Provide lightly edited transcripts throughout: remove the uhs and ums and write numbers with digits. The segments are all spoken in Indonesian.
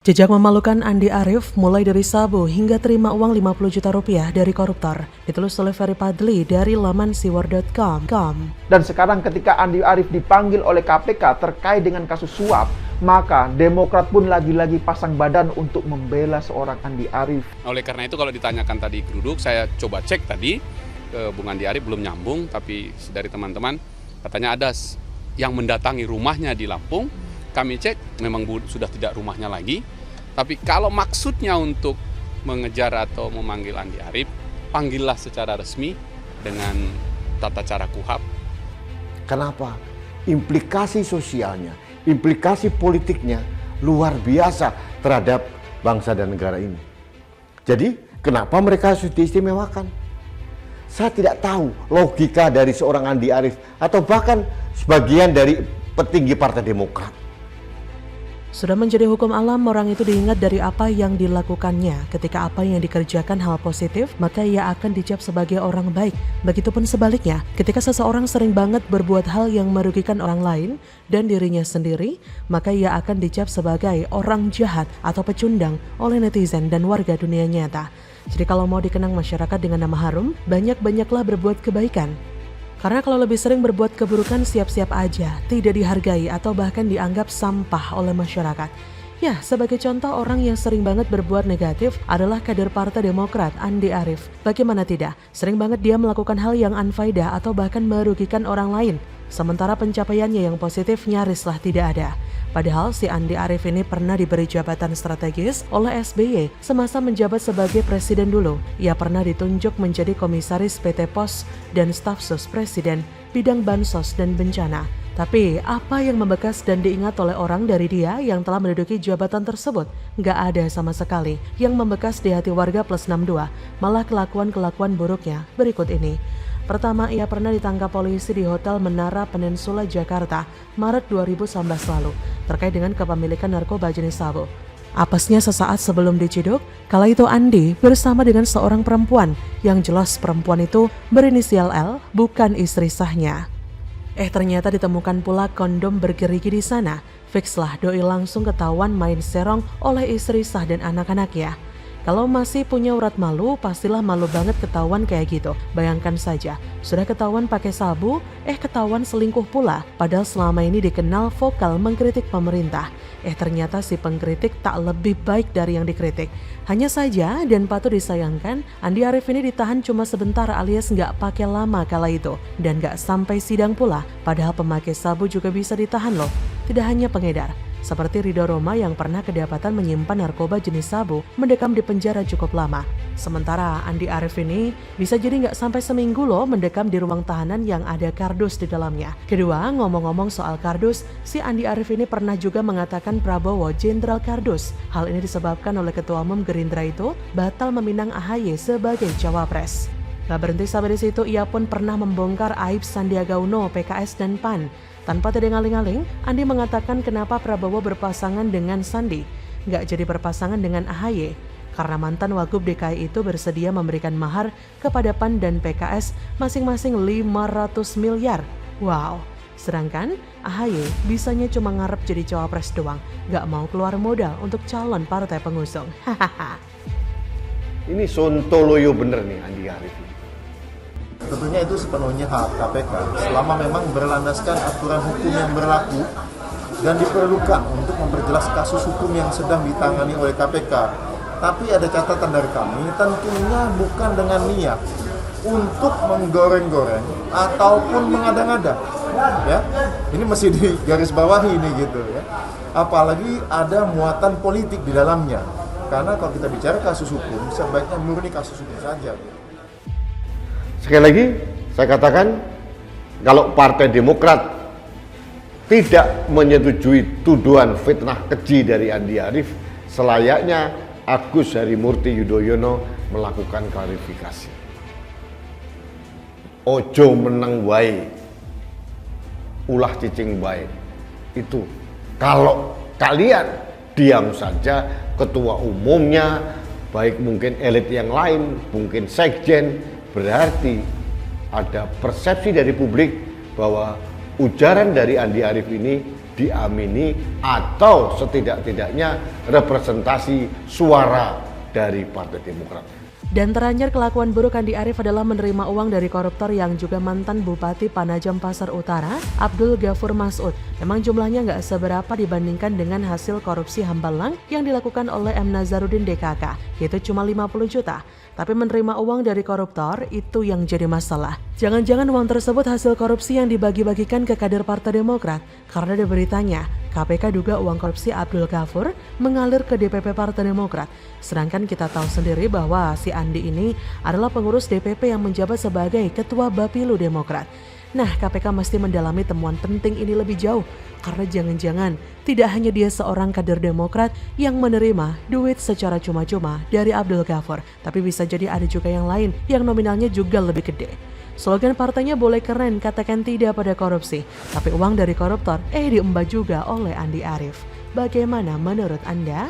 Jejak memalukan Andi Arief mulai dari sabu hingga terima uang 50 juta rupiah dari koruptor. Ditulis oleh Ferry Padli dari laman siwar.com. Dan sekarang ketika Andi Arief dipanggil oleh KPK terkait dengan kasus suap, maka Demokrat pun lagi-lagi pasang badan untuk membela seorang Andi Arief. Oleh karena itu kalau ditanyakan tadi geruduk, saya coba cek tadi ke Bung Andi Arief belum nyambung, tapi dari teman-teman katanya ada yang mendatangi rumahnya di Lampung. Kami cek memang sudah tidak rumahnya lagi. Tapi kalau maksudnya untuk mengejar atau memanggil Andi Arief, panggillah secara resmi dengan tata cara KUHP. Kenapa? Implikasi sosialnya, implikasi politiknya luar biasa terhadap bangsa dan negara ini. Jadi, kenapa mereka harus diistimewakan? Saya tidak tahu logika dari seorang Andi Arief atau bahkan sebagian dari petinggi Partai Demokrat. Sudah menjadi hukum alam, orang itu diingat dari apa yang dilakukannya. Ketika apa yang dikerjakan hal positif, maka ia akan dicap sebagai orang baik. Begitupun sebaliknya, ketika seseorang sering banget berbuat hal yang merugikan orang lain dan dirinya sendiri, maka ia akan dicap sebagai orang jahat atau pecundang oleh netizen dan warga dunia nyata. Jadi kalau mau dikenang masyarakat dengan nama harum, banyak-banyaklah berbuat kebaikan. Karena kalau lebih sering berbuat keburukan, siap-siap aja tidak dihargai atau bahkan dianggap sampah oleh masyarakat. Ya, sebagai contoh orang yang sering banget berbuat negatif adalah kader Partai Demokrat, Andi Arief. Bagaimana tidak? Sering banget dia melakukan hal yang unfaedah atau bahkan merugikan orang lain. Sementara pencapaiannya yang positif nyarislah tidak ada. Padahal si Andi Arief ini pernah diberi jabatan strategis oleh SBY semasa menjabat sebagai presiden dulu. Ia pernah ditunjuk menjadi komisaris PT Pos dan staf sus presiden bidang bansos dan bencana. Tapi apa yang membekas dan diingat oleh orang dari dia yang telah menduduki jabatan tersebut? Nggak ada sama sekali. Yang membekas di hati warga plus 62 malah kelakuan-kelakuan buruknya berikut ini. Pertama, ia pernah ditangkap polisi di Hotel Menara Peninsula Jakarta Maret 2019 lalu terkait dengan kepemilikan narkoba jenis sabu. Apesnya sesaat sebelum diciduk, kala itu Andi bersama dengan seorang perempuan yang jelas perempuan itu berinisial L, bukan istri sahnya. Ternyata ditemukan pula kondom bergerigi di sana. Fixlah doi langsung ketahuan main serong oleh istri sah dan anak-anaknya. Kalau masih punya urat malu, pastilah malu banget ketahuan kayak gitu. Bayangkan saja, sudah ketahuan pakai sabu, ketahuan selingkuh pula. Padahal selama ini dikenal vokal mengkritik pemerintah. Ternyata si pengkritik tak lebih baik dari yang dikritik. Hanya saja, dan patut disayangkan, Andi Arief ini ditahan cuma sebentar alias nggak pakai lama kala itu. Dan nggak sampai sidang pula, padahal pemakai sabu juga bisa ditahan loh. Tidak hanya pengedar. Seperti Ridho Roma yang pernah kedapatan menyimpan narkoba jenis sabu mendekam di penjara cukup lama. Sementara Andi Arief ini bisa jadi nggak sampai seminggu loh mendekam di ruang tahanan yang ada kardus di dalamnya. Kedua, ngomong-ngomong soal kardus, si Andi Arief ini pernah juga mengatakan Prabowo Jenderal Kardus. Hal ini disebabkan oleh Ketua Umum Gerindra itu batal meminang AHY sebagai cawapres. Gak berhenti sampai di situ, ia pun pernah membongkar aib Sandiaga Uno, PKS dan PAN. Tanpa terdeng-aling-aling, Andi mengatakan kenapa Prabowo berpasangan dengan Sandi, nggak jadi berpasangan dengan AHY. Karena mantan Wagub DKI itu bersedia memberikan mahar kepada PAN dan PKS masing-masing 500 miliar. Wow, sedangkan AHY bisanya cuma ngarep jadi cawapres doang, nggak mau keluar modal untuk calon partai pengusung. Hahaha. Ini sontoloyo bener nih Andi Arief. Tentunya itu sepenuhnya hak KPK selama memang berlandaskan aturan hukum yang berlaku dan diperlukan untuk memperjelas kasus hukum yang sedang ditangani oleh KPK. Tapi ada catatan dari kami, tentunya bukan dengan niat untuk menggoreng-goreng ataupun mengada-ngada. Ya, ini mesti digarisbawahi ini gitu ya. Apalagi ada muatan politik di dalamnya. Karena kalau kita bicara kasus hukum, sebaiknya murni kasus hukum saja. Sekali lagi, saya katakan kalau Partai Demokrat tidak menyetujui tuduhan fitnah keji dari Andi Arief, selayaknya Agus Harimurti Yudhoyono melakukan klarifikasi. Ojo menang wae, ulah cicing wae. Itu kalau kalian diam saja, ketua umumnya, baik mungkin elit yang lain, mungkin sekjen, berarti ada persepsi dari publik bahwa ujaran dari Andi Arief ini diamini atau setidak-tidaknya representasi suara dari Partai Demokrat. Dan teranyar kelakuan buruk Andi Arief adalah menerima uang dari koruptor yang juga mantan Bupati Panajam Pasar Utara, Abdul Ghafur Masud. Memang jumlahnya nggak seberapa dibandingkan dengan hasil korupsi Hambalang yang dilakukan oleh M. Nazarudin DKK, yaitu cuma 50 juta. Tapi menerima uang dari koruptor itu yang jadi masalah. Jangan-jangan uang tersebut hasil korupsi yang dibagi-bagikan ke kader Partai Demokrat, karena ada beritanya KPK duga uang korupsi Abdul Ghafur mengalir ke DPP Partai Demokrat. Sedangkan kita tahu sendiri bahwa si Andi ini adalah pengurus DPP yang menjabat sebagai Ketua Bapilu Demokrat. Nah, KPK mesti mendalami temuan penting ini lebih jauh, karena jangan-jangan tidak hanya dia seorang kader Demokrat yang menerima duit secara cuma-cuma dari Abdul Ghafur, tapi bisa jadi ada juga yang lain yang nominalnya juga lebih gede. Slogan partainya boleh keren, katakan tidak pada korupsi, tapi uang dari koruptor diembat juga oleh Andi Arief. Bagaimana menurut Anda?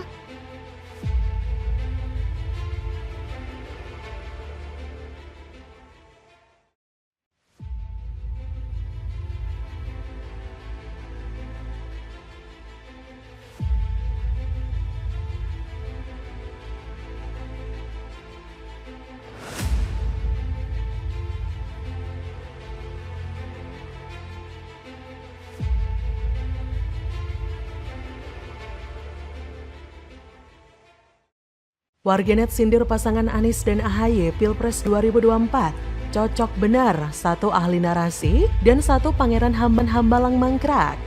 Warganet sindir pasangan Anies dan AHY Pilpres 2024. Cocok benar, satu ahli narasi dan satu pangeran Hambalang mangkrak.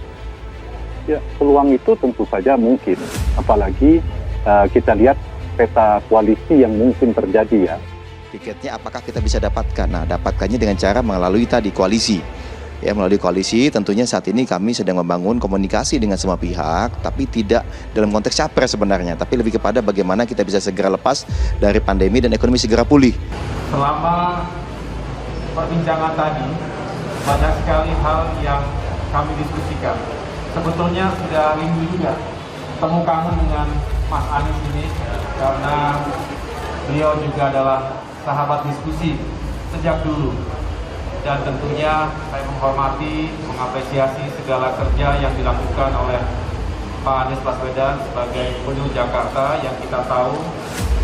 Ya, peluang itu tentu saja mungkin. Apalagi kita lihat peta koalisi yang mungkin terjadi ya. Tiketnya apakah kita bisa dapatkan? Nah, dapatkannya dengan cara melalui tadi koalisi. Ya, melalui koalisi tentunya saat ini kami sedang membangun komunikasi dengan semua pihak, tapi tidak dalam konteks capres sebenarnya, tapi lebih kepada bagaimana kita bisa segera lepas dari pandemi dan ekonomi segera pulih. Selama perbincangan tadi, banyak sekali hal yang kami diskusikan. Sebetulnya sudah rindu juga temu kangen dengan Mas Anies ini, karena beliau juga adalah sahabat diskusi sejak dulu. Dan tentunya saya menghormati, mengapresiasi segala kerja yang dilakukan oleh Pak Anies Baswedan sebagai Gubernur Jakarta yang kita tahu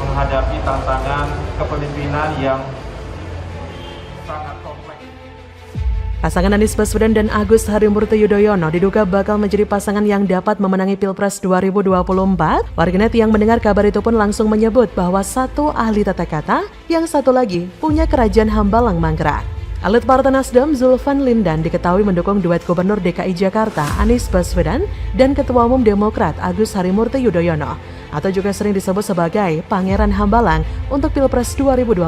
menghadapi tantangan kepemimpinan yang sangat kompleks. Pasangan Anies Baswedan dan Agus Harimurti Yudhoyono diduga bakal menjadi pasangan yang dapat memenangi Pilpres 2024. Warganet yang mendengar kabar itu pun langsung menyebut bahwa satu ahli tata kata, yang satu lagi punya kerajaan Hambalang mangkrak. Elit Partai Nasdem Zulfan Lindan diketahui mendukung duet Gubernur DKI Jakarta Anies Baswedan dan Ketua Umum Demokrat Agus Harimurti Yudhoyono, atau juga sering disebut sebagai Pangeran Hambalang untuk Pilpres 2024.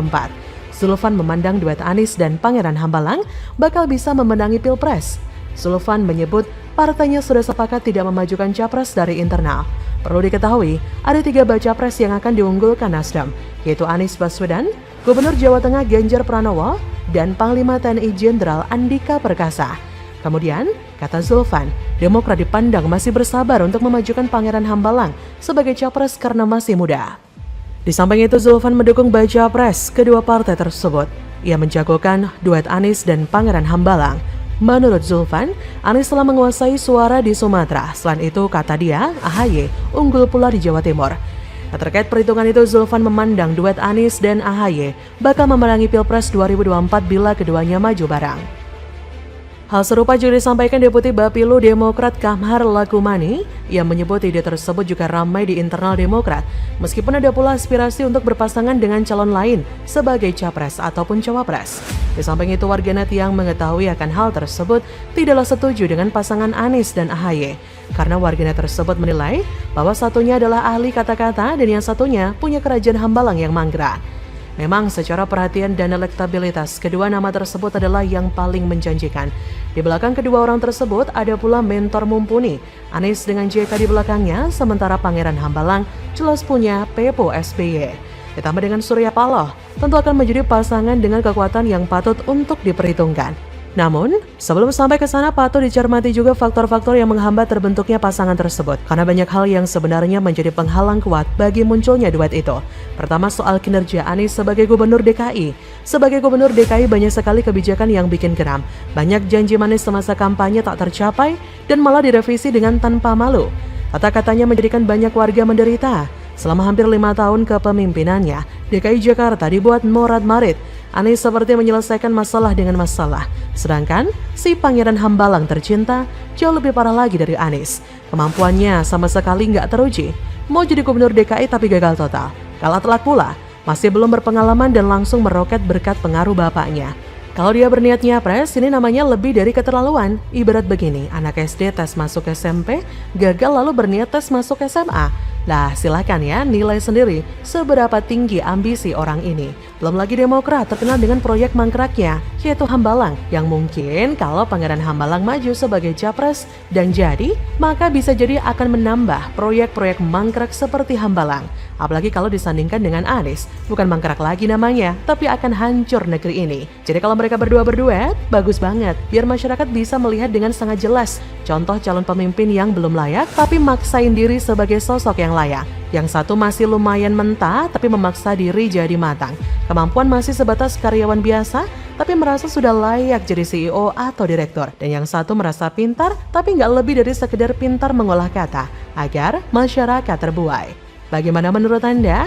Zulfan memandang duet Anies dan Pangeran Hambalang bakal bisa memenangi Pilpres. Zulfan menyebut partainya sudah sepakat tidak memajukan capres dari internal. Perlu diketahui, ada 3 baca pres yang akan diunggulkan Nasdem, yaitu Anies Baswedan, Gubernur Jawa Tengah Ganjar Pranowo, dan Panglima TNI Jenderal Andika Perkasa. Kemudian, kata Zulfan, Demokrat dipandang masih bersabar untuk memajukan Pangeran Hambalang sebagai capres karena masih muda. Di samping itu, Zulfan mendukung baca pres kedua partai tersebut. Ia menjagokan duet Anies dan Pangeran Hambalang. Menurut Zulfan, Anies telah menguasai suara di Sumatera. Selain itu, kata dia, AHY unggul pula di Jawa Timur. Terkait perhitungan itu, Zulfan memandang duet Anies dan AHY bakal memenangi Pilpres 2024 bila keduanya maju bareng. Hal serupa juga disampaikan Deputi Bapilu Demokrat Kamhar Lakumani yang menyebut ide tersebut juga ramai di internal Demokrat, meskipun ada pula aspirasi untuk berpasangan dengan calon lain sebagai capres ataupun cawapres. Di samping itu, warganet yang mengetahui akan hal tersebut tidaklah setuju dengan pasangan Anies dan AHY, karena warganet tersebut menilai bahwa satunya adalah ahli kata-kata dan yang satunya punya kerajaan Hambalang yang mangkrak. Memang secara perhatian dan elektabilitas, kedua nama tersebut adalah yang paling menjanjikan. Di belakang kedua orang tersebut ada pula mentor mumpuni, Anies dengan JK di belakangnya, sementara Pangeran Hambalang jelas punya Pepo SBY. Ditambah dengan Surya Paloh, tentu akan menjadi pasangan dengan kekuatan yang patut untuk diperhitungkan. Namun, sebelum sampai ke sana patut dicermati juga faktor-faktor yang menghambat terbentuknya pasangan tersebut. Karena banyak hal yang sebenarnya menjadi penghalang kuat bagi munculnya duet itu. Pertama, soal kinerja Anies sebagai Gubernur DKI. Sebagai Gubernur DKI banyak sekali kebijakan yang bikin geram. Banyak janji manis semasa kampanye tak tercapai dan malah direvisi dengan tanpa malu. Kata-katanya menjadikan banyak warga menderita. Selama hampir 5 tahun kepemimpinannya, DKI Jakarta dibuat morat-marit. Anies seperti menyelesaikan masalah dengan masalah. Sedangkan si Pangeran Hambalang tercinta jauh lebih parah lagi dari Anies. Kemampuannya sama sekali nggak teruji. Mau jadi Gubernur DKI tapi gagal total. Kalah telak pula, masih belum berpengalaman dan langsung meroket berkat pengaruh bapaknya. Kalau dia berniat nyapres, ini namanya lebih dari keterlaluan. Ibarat begini, anak SD tes masuk SMP, gagal lalu berniat tes masuk SMA. Nah, silakan ya nilai sendiri seberapa tinggi ambisi orang ini. Belum lagi Demokrat terkenal dengan proyek mangkraknya, yaitu Hambalang, yang mungkin kalau Pangeran Hambalang maju sebagai capres dan jadi, maka bisa jadi akan menambah proyek-proyek mangkrak seperti Hambalang. Apalagi kalau disandingkan dengan Anies, bukan mangkrak lagi namanya, tapi akan hancur negeri ini. Jadi kalau mereka berdua berduet, bagus banget, biar masyarakat bisa melihat dengan sangat jelas contoh calon pemimpin yang belum layak, tapi maksain diri sebagai sosok yang layak. Yang satu masih lumayan mentah, tapi memaksa diri jadi matang. Kemampuan masih sebatas karyawan biasa, tapi merasa sudah layak jadi CEO atau direktur. Dan yang satu merasa pintar, tapi nggak lebih dari sekedar pintar mengolah kata, agar masyarakat terbuai. Bagaimana menurut Anda?